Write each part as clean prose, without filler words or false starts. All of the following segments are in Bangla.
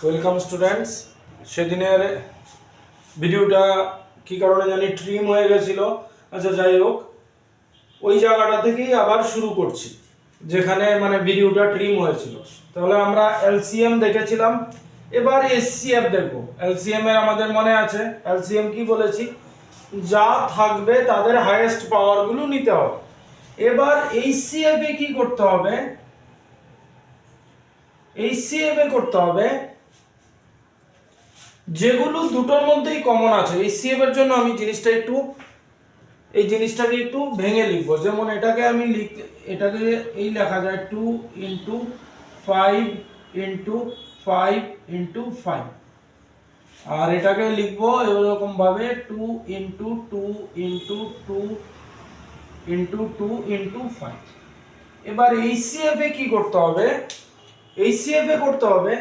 Welcome students. সেদিনের ভিডিওটা কি কারণে জানি ট্রিম হয়ে গেছিল। আচ্ছা, যাই হোক, ওই জায়গাটা থেকেই আবার শুরু করছি যেখানে মানে ভিডিওটা ট্রিম হয়েছিল। তাহলে আমরা এলসিএম দেখেছিলাম, এবার এসসিএফ দেখব। এলসিএম এর আমাদের মনে আছে, এলসিএম কি বলেছি, যা থাকবে তাদের হাইয়েস্ট পাওয়ারগুলো নিতে হবে। এবার এইচসিএফ এ কি করতে হবে, এইচসিএফ এ করতে হবে যেগুলো দুটোর মধ্যেই কমন আছে। এইচসিএফ এর জন্য আমি এই জিনিসটাকে একটু ভেঙে লিখবো। যেমন এটাকে এটাকে এই লেখা যায় 2 ইন্টু 5 ইন্টু 5 ইন্টু 5, আর এটাকে লিখবো এরকম ভাবে 2 ইন্টু 2 ইন্টু 2 ইন্টু 2 ইন্টু 5। এবার এইচসিএফ এ কি করতে হবে, এইচসিএফ এ করতে হবে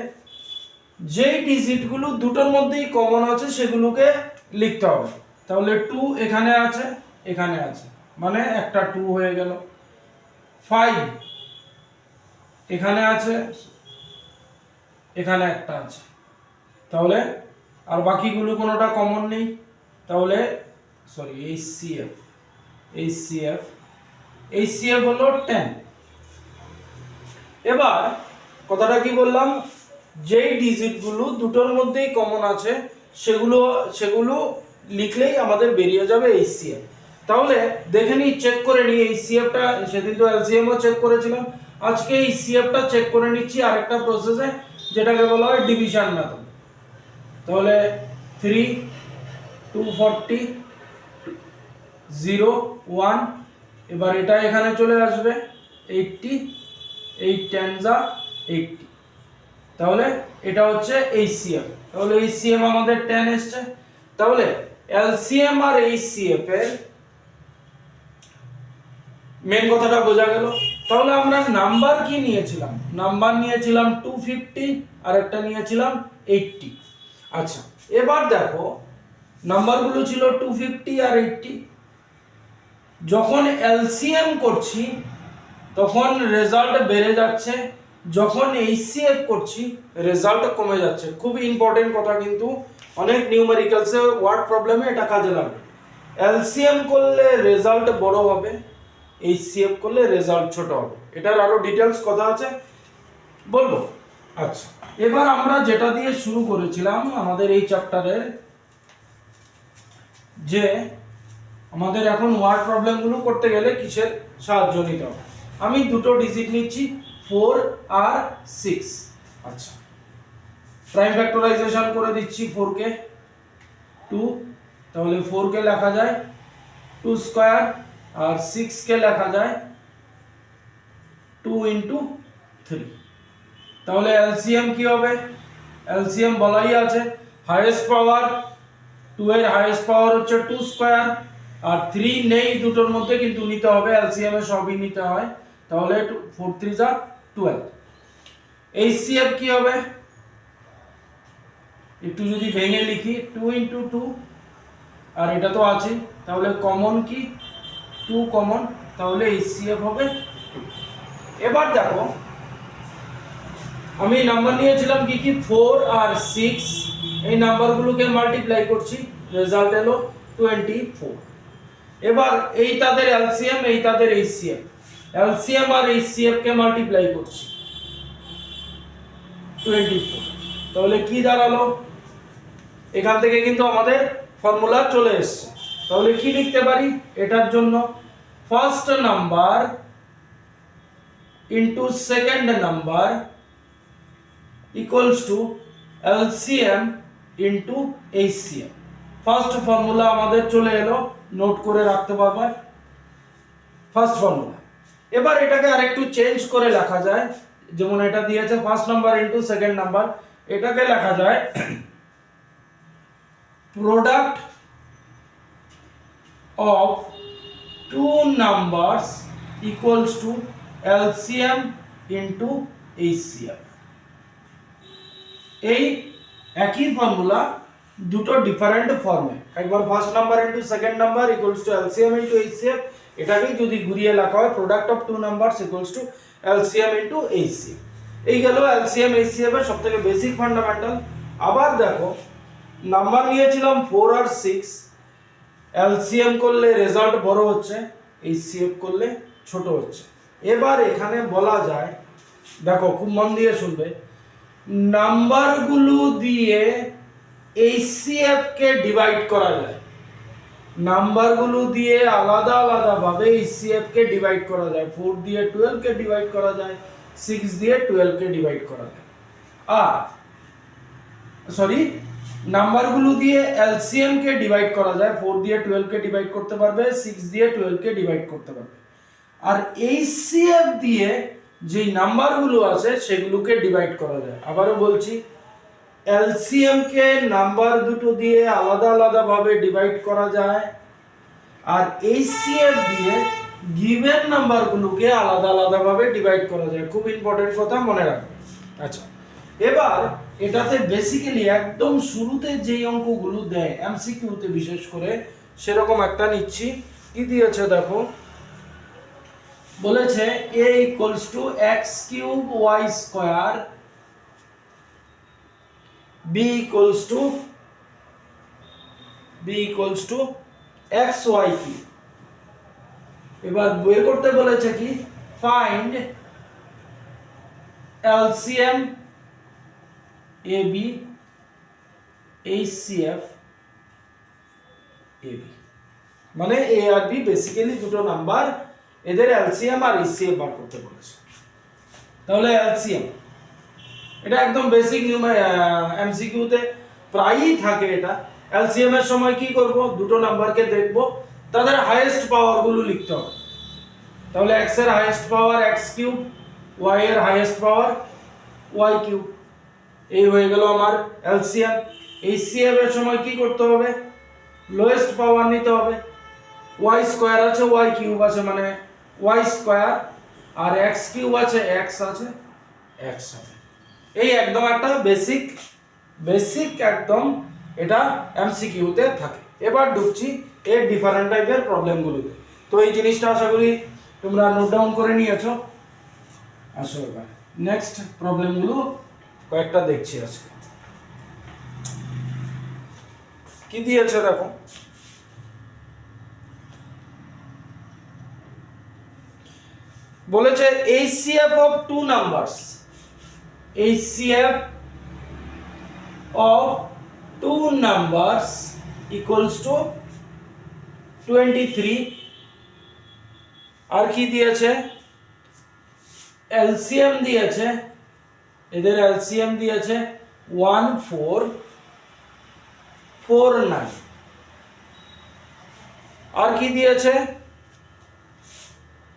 যেই ডিজিটগুলো দুটোর মধ্যেই কমন আছে সেগুলোকে লিখতে হবে। তাহলে 2 এখানে আছে, এখানে আছে, মানে একটা 2 হয়ে গেল। 5 এখানে আছে, এখানে একটা আছে, তাহলে আর বাকিগুলো কোনোটা কমন নেই। তাহলে এইচসিএফ এইচসিএফ এইচসিএফ হলো 10। এবার কথাটা কি বললাম, যেই ডিজিটগুলো দুটোর মধ্যেই কমন আছে সেগুলো লিখলেই আমাদের বেরিয়ে যাবে এইচসিএফ। তাহলে দেখে নিই, চেক করে নিই এইচসিএফটা। সেদিন তো এলসিএমও চেক করেছিলাম, আজকে এইচসিএফটা চেক করে নিচ্ছি আরেকটা প্রসেসে, যেটাকে বলা হয় ডিভিশন মেথড। তাহলে 3 240 0 1, এবার এটা এখানে চলে আসবে 80, 8 10 যা 80। তাহলে এটা হচ্ছে এইচসিএফ। তাহলে এইচসিএফ আমাদের 10 এসছে। তাহলে এলসিএম আর এইচসিএফ এর মেন কথাটা বোঝা গেল। তাহলে আমরা নাম্বার কি নিয়েছিলাম, নাম্বার নিয়েছিলাম 250 আর একটা নিয়েছিলাম 80। আচ্ছা, এবার দেখো নাম্বারগুলো ছিল 250 আর 80। যখন এলসিএম করছি তখন রেজাল্ট বেড়ে যাচ্ছে, যখন এইচসিএফ করছি রেজাল্ট কমে যাচ্ছে। খুবই ইম্পর্টেন্ট কথা, কিন্তু অনেক নিউমেরিক্যালসে ওয়ার্ড প্রবলেমে এটা কাজে লাগবে। এলসিএম করলে রেজাল্ট বড় হবে, এইচসিএফ করলে রেজাল্ট ছোট হবে। এটার আরো ডিটেলস কথা আছে, বলবো। আচ্ছা, এবার আমরা যেটা দিয়ে শুরু করেছিলাম আমাদের এই চ্যাপ্টারের, যে আমাদের এখন ওয়ার্ড প্রবলেমগুলো করতে গেলে কিসের সাহায্য নিতে হবে। আমি দুটো ডিজিট নিচ্ছি, 4 আর 6। আচ্ছা, প্রাইম ফ্যাক্টরাইজেশন করে দিচ্ছি 4 কে 2, তাহলে 4 কে লেখা যায় 2 স্কয়ার, আর 6 কে লেখা যায় 2 ইনটু 3। তাহলে এলসিএম কি হবে, এলসিএম বলাই আছে হাইয়েস্ট পাওয়ার 2 এর হাইয়েস্ট পাওয়ার হচ্ছে 2 স্কয়ার, আর 3 নেই দুটোর মধ্যে, কিন্তু নিতে হবে, এলসিএম এ সবই নিতে হয়। তাহলে 4 3 যা 12। এইচসিএফ কি হবে, একটু যদি ভেঙে লিখি 2 ইনটু 2, আর এটা তো আছে, তাহলে কমন কি 2 কমন, তাহলে এইচসিএফ হবে 2। এবার দেখো আমি নাম্বার নিয়েছিলাম কি কি, 4 আর 6, এই নাম্বারগুলোকে মাল্টিপ্লাই করছি, রেজাল্ট এলো 24। এবার এই তাদের এলসিএম, এই তাদের এইচসিএফ, এলসিএম আর এইচসিএফ কে মাল্টিপ্লাই করছি 24। তাহলে কি দাঁড়ালো, এখান থেকে কিন্তু আমাদের ফর্মুলা চলে এসেছে। তাহলে কি লিখতে পারি এটার জন্য, first number into second number equals to LCM into HCF. First formula আমাদের চলে এলো, নোট করে রাখতে পারবে ফার্স্ট ফর্মুলা। এবার এটাকে আরেকটু চেঞ্জ করে লেখা যায়, যেমন এটা দিয়েছে first number into second number, এটাকে লেখা যায় product of two numbers equals to LCM into HCF. এই একই ফর্মুলা দুটো ডিফারেন্ট ফর্মে, একবার first number into second number equals to LCM into HCF, এটাকেই যদি ঘুরিয়ে লেখা হয় product of two numbers equals to LCM into HCF. এই গেল এলসিএম এইচসিএফ এর সবথেকে বেসিক ফান্ডামেন্টাল। আবার দেখো নাম্বার নিয়েছিলাম 4 আর 6, এলসিএম করলে রেজাল্ট বড় হচ্ছে, এইচসিএফ করলে ছোট হচ্ছে। এবার এখানে বলা যায়, দেখো খুব মন দিয়ে শুনবে, নাম্বারগুলো দিয়ে এইচসিএফ কে ডিভাইড করা যায়, নাম্বারগুলো দিয়ে আলাদা আলাদা ভাবে এইচসিএফ কে ডিভাইড করা যায়। 4 দিয়ে 12 কে ডিভাইড করা যায়, 6 দিয়ে 12 কে ডিভাইড করা যায়। আর সরি, নাম্বারগুলো দিয়ে এলসিএম কে ডিভাইড করা যায়, 4 দিয়ে 12 কে ডিভাইড করতে পারবে, 6 দিয়ে 12 কে ডিভাইড করতে পারবে। আর এইচসিএফ দিয়ে যে নাম্বারগুলো আছে সেগুলোকে ডিভাইড করা যায়। আবারও বলছি, এলসিএম কে নাম্বার দুটো দিয়ে আলাদা আলাদা ভাবে ডিভাইড করা যায়, আর এইচসিএফ দিয়ে গিভেন নাম্বারগুলোকে আলাদা আলাদা ভাবে ডিভাইড করা যায়। খুব ইম্পর্টেন্ট কথা, মনে রাখবে। আচ্ছা, এবার এটাতে বেসিক্যালি একদম শুরুতে যেই অঙ্কগুলো দেয় এমসিকিউতে বিশেষ করে, সেরকম একটা নিচ্ছি। কি দিয়েছে দেখো, বলেছে a equals to x cube y square, b equals to xy cube। এবার বের করতে বলেছে কি, find LCM AB HCF AB, মানে A আর B বেসিক্যালি দুটো নাম্বার, এদের এলসিএম আর এইচসিএফ বার করতে বলেছে। তাহলে এলসিএম, এটা একদম বেসিক এমসিকিউ তে প্রায়ই থাকে এটা। এলসিএম এর সময় কি করব, দুটো নাম্বারকে দেখব, তাদের হাইয়েস্ট পাওয়ার গুলো লিখতে হবে। তাহলে x এর হাইয়েস্ট পাওয়ার x কিউব, y এর হাইয়েস্ট পাওয়ার y কিউব, এই হয়ে গেল আমার এলসিএম। এইচসিএফ এর সময় কি করতে হবে, লোয়েস্ট পাওয়ার নিতে হবে, y স্কয়ার আছে y কিউব আছে মানে y স্কয়ার, আর x কিউব আছে x আছে x আছে। এই একদম একটা বেসিক একদম, এটা এমসিকিউ তে থাকে। এবার ঢুকছি এর ডিফারেন্ট টাইপের প্রবলেমগুলোতে। তো এই জিনিসটা আশা করি তোমরা নোট ডাউন করে নিয়েছো। আসো এবার নেক্সট প্রবলেমগুলো কয়েকটা দেখছি আজকে। কি দিয়েছে দেখো, বলেছে HCF of two numbers, HCF of two numbers equals to 23। আর কি দিয়েছে, এলসিএম দিয়েছে, এদের এলসিএম দিয়েছে 1449। আর কি দিয়েছে,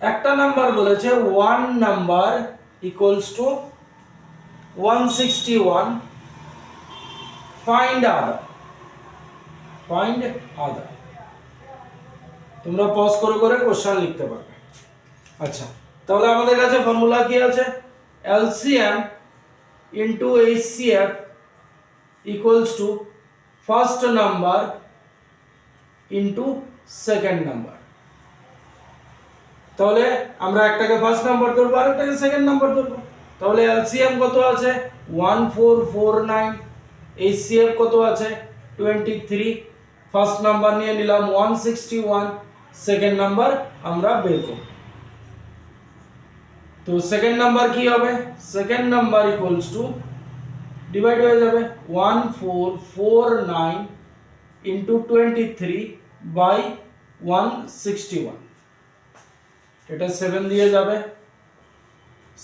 একটা নাম্বার বলেছে 1 নাম্বার ইকুয়ালস টু 161, ফাইন্ড আদার। তোমরা পজ করে করে কোশ্চেন লিখতে পারবে। আচ্ছা, তাহলে আমাদের কাছে ফর্মুলা কি আছে, LCM into HCF equals to first number into second number. তাহলে আমরা একটাকে ফার্স্ট নাম্বার ধরবো আর একটাকে সেকেন্ড নাম্বার ধরবো। তাহলে এলসিএম কত আছে 1449, এইচসিএফ কত আছে 23, ফার্স্ট নাম্বার নিয়ে নিলাম 161, সেকেন্ড নাম্বার আমরা বের করব। তো সেকেন্ড নাম্বার কি হবে, second number equals two divide হয়ে যাবে 1449 ইনটু 23 বাই 161, এটা 7 দিয়ে যাবে,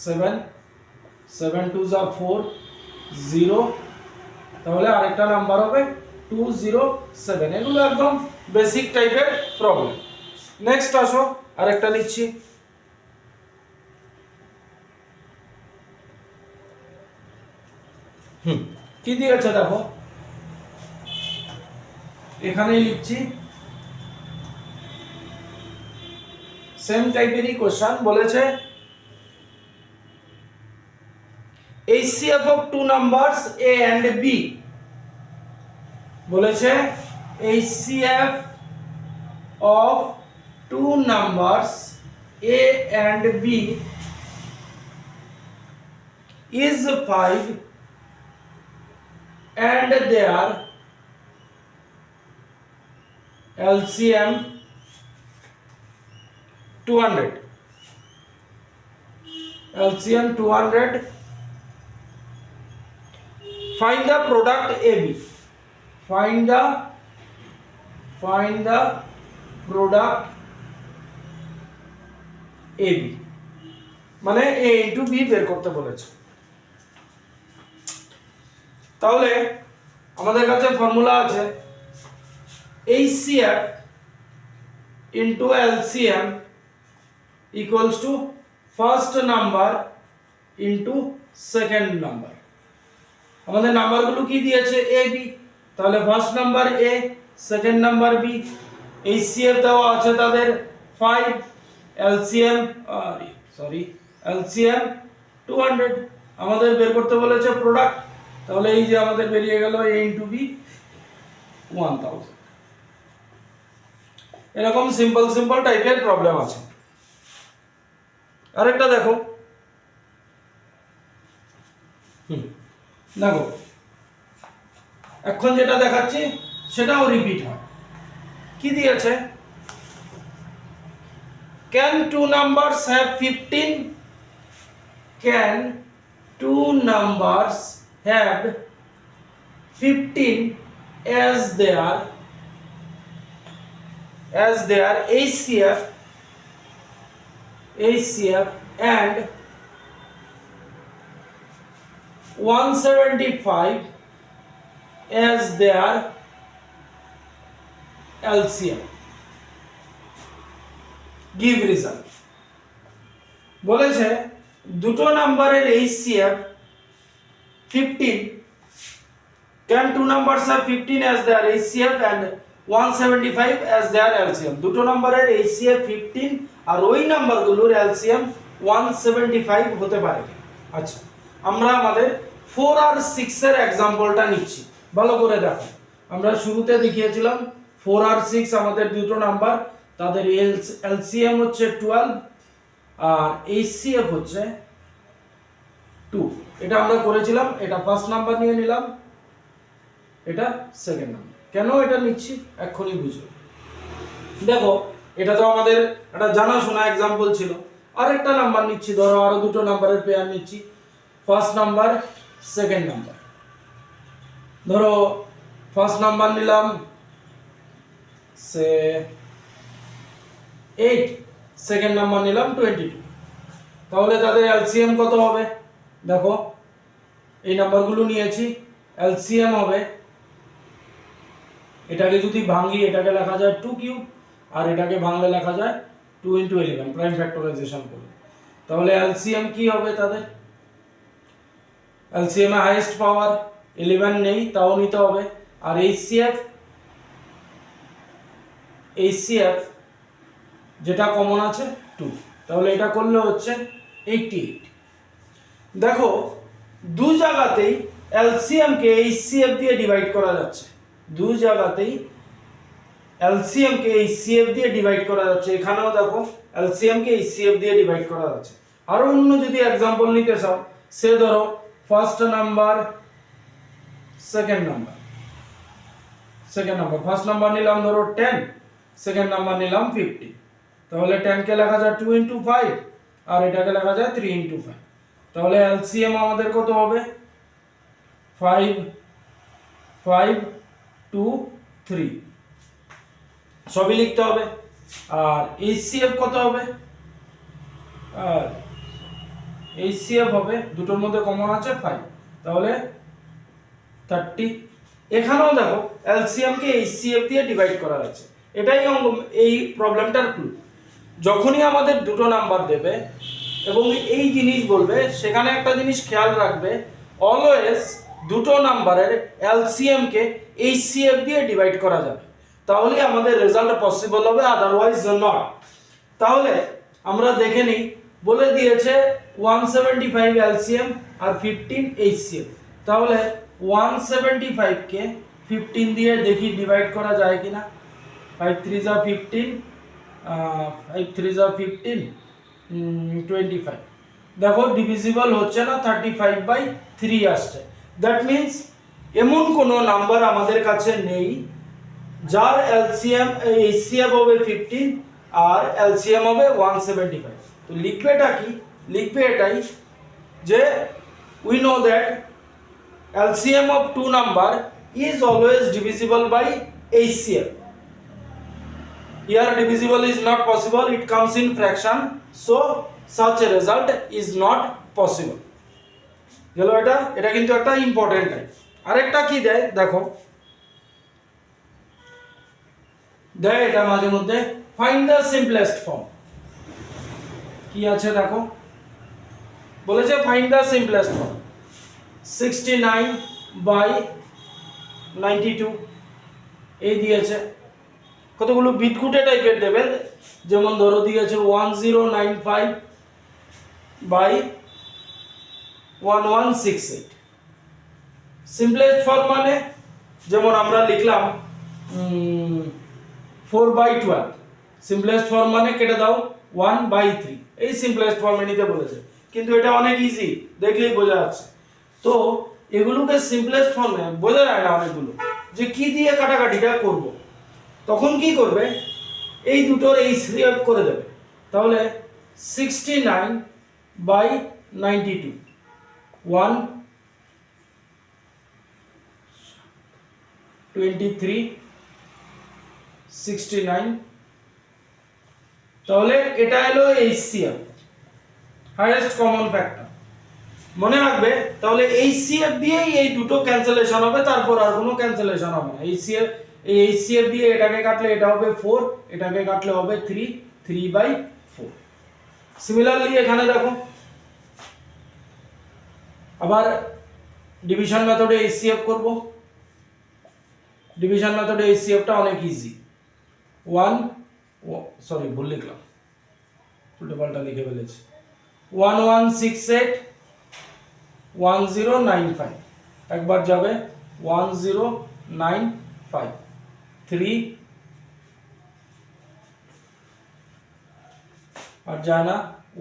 7 2 যা 4 0, তাহলে আরেকটা নাম্বার হবে 207। এগুলো একদম বেসিক টাইপের প্রবলেম। নেক্সট আসো আরেকটা লিখছি। কি দিয়েছে দেখো, এখানেই লিখছি, সেম টাইপেরই কোশ্চেন। বলেছে HCF of two numbers A and B, বলেছে HCF of two numbers A and B is 5 and their LCM 200. LCM 200. Find the product AB. Find the product AB, মানে A into B বের করতে বলেছে। তাহলে আমাদের কাছে ফর্মুলা আছে HCF into LCM equals to first number into second number। আমাদের নাম্বারগুলো কি দিয়েছে A B, তাহলে first number A, second number B, HCF দেওয়া আছে তাদের 5, LCM LCM 200। আমাদের বের করতে বলেছে প্রোডাক্ট, তাহলে এই যে আমাদের বেরিয়ে গেল A into B 1000। এরকম সিম্পল টাইপের প্রবলেম আছে। আরেকটা দেখো, দেখো এখন যেটা দেখাচ্ছি সেটাও রিপিট হয়। কি দিয়েছে? Can two numbers have 15? Can two numbers have 15 as their HCF and 175 as their LCM? Give result। বলেছে দুটো নাম্বারের HCF 15, can two numbers have 15 as their HCF and 175 as their LCM? দুটো নাম্বারের HCF 15 আর ওই নাম্বারগুলোর LCM 175 হতে পারে। আচ্ছা, আমরা আমাদের 4 আর 6 এর एग्जांपलটা নিচ্ছি, ভালো করে দেখো। আমরা শুরুতে দেখিয়েছিলাম 4 আর 6 আমাদের দুটো নাম্বার, তাদের LCM হচ্ছে 12 আর HCF হচ্ছে 2। এটা আমরা করেছিলাম, এটা ফার্স্ট নাম্বার নিয়ে নিলাম, এটা সেকেন্ড নাম্বার। কেন এটা নিচ্ছি এক্ষুনি বুঝো। দেখো এটা তো আমাদের একটা জানাশোনা एग्जांपल ছিল। আরেকটা নাম্বার নিচ্ছি, ধরো আরো দুটো নাম্বারের পেয়ার নিচ্ছি, ফার্স্ট নাম্বার সেকেন্ড নাম্বার। ধরো ফার্স্ট নাম্বার নিলাম সে 8, সেকেন্ড নাম্বার নিলাম 22। তাহলে তাদের LCM কত হবে? দেখো এই নাম্বারগুলো নিয়েছি, LCM হবে, এটাকে যদি ভাঙি এটাকে লেখা যায় 2 কিউব আর এটাকে ভাঙলে লেখা যায় 2 into 11 প্রাইম ফ্যাক্টরাইজেশন করে। তাহলে LCM কি হবে তাদের? LCM এর হাইয়েস্ট পাওয়ার 11 নেই, তাও নিতে হবে। আর HCF যেটা কমন আছে 2, তাহলে এটা করলে হচ্ছে 88। দেখো দু জায়গাতেই LCM কে HCF দিয়ে ডিভাইড করা যাচ্ছে, দু জায়গাতেই LCM কে HCF দিয়ে ডিভাইড করা যাচ্ছে। এখানেও দেখো LCM কে HCF দিয়ে ডিভাইড করা যাচ্ছে। আর অন্য যদি एग्जांपल নিতে চাও, সে ধরো first number second number, first number নিলাম ধরো 10, সেকেন্ড নাম্বার নিলাম 50। তাহলে 10 কে লেখা যায় 2 into 5 আর এটাকে লেখা যায় 3 into 5। তাহলে LCM আমাদের কত হবে? 5 2 3 সবই লিখতে হবে। আর HCF কত হবে? আর HCF হবে, দুটোর মধ্যে কমন আছে 5, তাহলে 30। এখানেও দেখো LCM কে HCF দিয়ে ডিভাইড করা আছে। এটাই এই প্রবলেমটার ক্লু। যখনই আমাদের দুটো নাম্বার দেবে এবং এই জিনিস বলবে, সেখানে একটা জিনিস খেয়াল রাখবে, অলওয়েজ দুটো নাম্বারের LCM কে HCF দিয়ে ডিভাইড করা যাবে, তাহলে আমাদের রেজাল্ট পসিবল হবে, আদারওয়াইজ নট। তাহলে আমরা দেখে নিই, বলে দিয়েছে 175 LCM আর 15 HCF। তাহলে 175 কে 15 দিয়ে দেখি ডিভাইড করা যায় কিনা। 5 3 যা 15, 5 3 যা 15, 25। দেখো ডিভিজিবল হচ্ছে না, 35/3 আসছে। দ্যাট মিন্স এমন কোনো নাম্বার আমাদের কাছে নেই যার এলসিএম এইচসিএফ হবে 15 আর এলসিএম হবে 175। তো লিখবে এটা কি, লিখবে এটাই যে we know that LCM of two number is always divisible by HCF. Here divisible is not possible, it comes in fraction, so such a result is not possible. গেল এটা, এটা কিন্তু একটা ইম্পর্টেন্ট টাইপ। আরেকটা কি দেয় দেখো, দেয় এটা মাঝে মধ্যে ফাইন্ড দ্য সিম্পলেস্ট ফর্ম। কি আছে দেখো, বলেছে ফাইন্ড দ্য সিম্পলেস্ট ফর্ম 69/92 এই দিয়েছে। কতগুলো বিটকুটে টাইপের দেবে, যেমন ধরো দিয়েছে 1095/1168। সিম্পলেস্ট ফর্ম মানে যেমন আমরা লিখলাম 4/12, সিম্পলেস্ট ফর্ম মানে কেটে দাও 1/3, এই সিম্পলেস্ট ফর্মে নিতে বলেছে। কিন্তু এটা অনেক ইজি, দেখলেই বোঝা যাচ্ছে। তো এগুলোকে সিম্পলেস্ট ফর্মে বোঝা যায় না অনেকগুলো, যে কি দিয়ে কাটাকাটিটা করব। তখন কি করবে, এই দুটোর HCF করে দেবে। তাহলে 69/92 123 69, তাহলে এটা হলো HCF, হাইয়েস্ট কমন ফ্যাক্টর। মনে রাখবে, তাহলে HCF দিয়েই এই দুটো ক্যান্সেলেশন হবে, তারপর আর কোনো ক্যান্সেলেশন হবে না। HCF দিয়ে এটাকে কাটলে এটা হবে 4, এটাকে কাটলে হবে 3/4। সিমিলারলি এখানে দেখো আবার ডিভিশন মেথডে HCF করব। ডিভিশন মেথডে HCFটা অনেক ইজি। ভুল লিখলাম, উল্টো পাল্টা লিখে ফেলেছি। 1168/1095 একবার যাবে 1095, 3 আর যায় না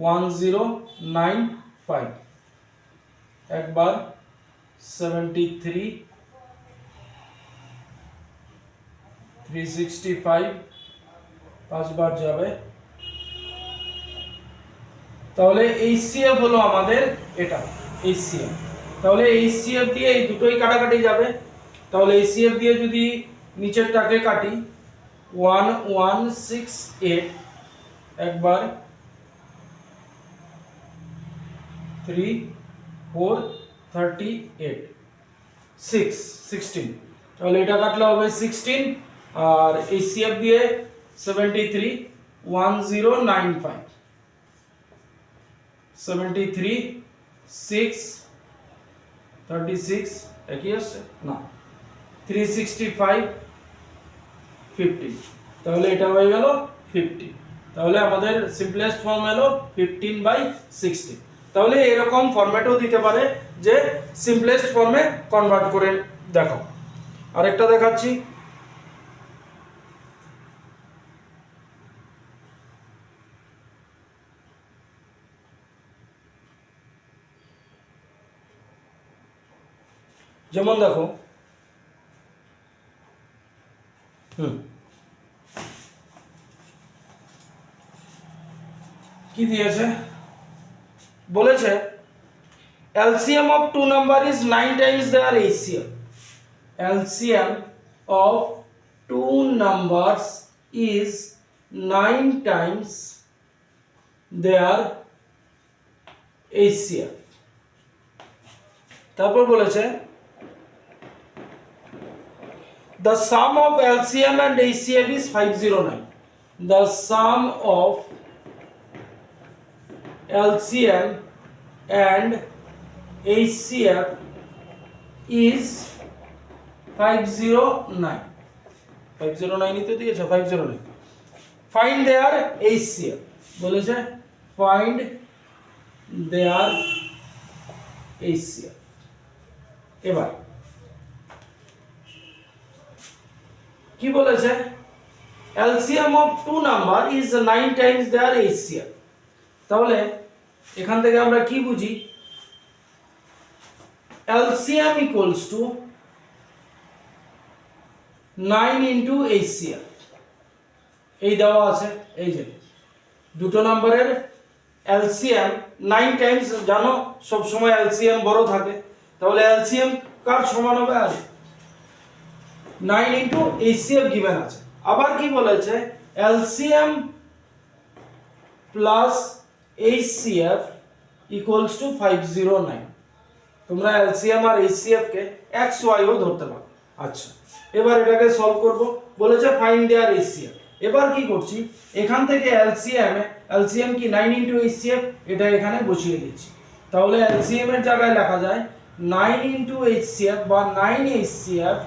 1095, একবার 73 365, পাঁচবার যাবে। তাহলে HCF হলো আমাদের এটা HCF। তাহলে HCF দিয়ে এই দুটোই কাটাকাটি যাবে। তাহলে HCF দিয়ে যদি নিচেরটাকে কাটি 1168, একবার 3 4 38 6 16, তাহলে এটা কাটলে হবে 16 আর HCF দিয়ে 73 1095 73 6 36 একই আসছে না 365 50, তাহলে এটা হয়ে গেল 50। তাহলে আমাদের সিম্পলেস্ট ফর্ম হলো 15/60। তাহলে এরকম ফরম্যাটও দিতে পারে যে সিম্পলেস্ট ফর্মে কনভার্ট করে দেখো। আরেকটা দেখাচ্ছি, যেমন দেখো কি দিয়েছে, বলেছে LCM of two number is 9 times their HCF. LCM of two numbers is 9 times their HCF. তারপর বলেছে the sum of LCM and HCF is 509. The sum of LCM and HCF is 509. 509 ই তো দিয়েছে 509। Find their HCF বলেছে, find their HCF। এবার কি বলেছে, LCM of two number is 9 times their HCF। তাহলে এখান থেকে আমরা কি বুঝি, LCM equals to 9 into HCF। এই দেওয়া আছে, এই যে দুটো নম্বরের LCM 9 টাইমস, জানো সব সময় LCM বড় থাকে, তাহলে LCM কার সমান হবে, আর 9 ইন্টু HCF গিভেন আছে। আবার কি বলেছে, LCM plus HCF equals two 509। তোমরা LCM আর HCF কে XY ও ধরতে পারো। আচ্ছা, এবার এটাকে সলভ করব, বলেছে ফাইন্ড দেয়ার HCF। এবার কি করছি, এখান থেকে LCM কি 9 ইন্টু HCF, এটা এখানে বসিয়ে দিচ্ছি। তাহলে LCM এর জায়গায় লেখা যায় 9 ইন্টু HCF বা 9 HCF,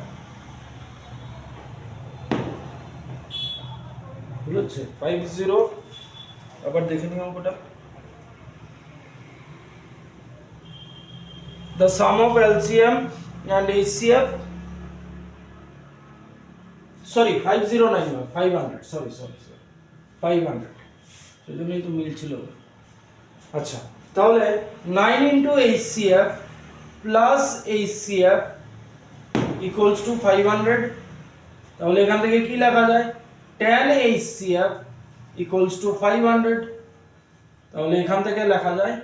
বুঝছে 50। আবার দেখে নিও অঙ্কটা, the sum of LCM and HCF, sorry 509 নয় 500, সরি 500, সেজন্যই তো মিল ছিল। আচ্ছা, তাহলে 9 into HCF plus HCF equals to 500। তাহলে এখান থেকে কি লেখা যায়, 10 HCF ইকুয়ালস টু 500। তাহলে এখান থেকে লেখা যায়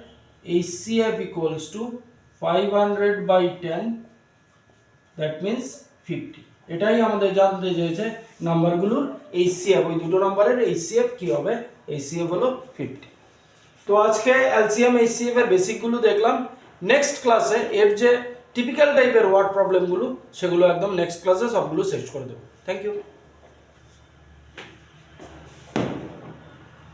HCF equals to 500 by 10, that means 50। এটাই আমাদের জানতে চেয়েছে নাম্বারগুলোর HCF, ওই দুটো নাম্বারের HCF কি হবে, HCF হলো 50। তো আজকে LCM HCF এর বেসিকগুলো দেখলাম। নেক্সট ক্লাসে এর যে টিপিক্যাল টাইপের ওয়ার্ড প্রবলেমগুলো, সেগুলো একদম নেক্সট ক্লাসে সবগুলো শেষ করে দেবো। Thank you.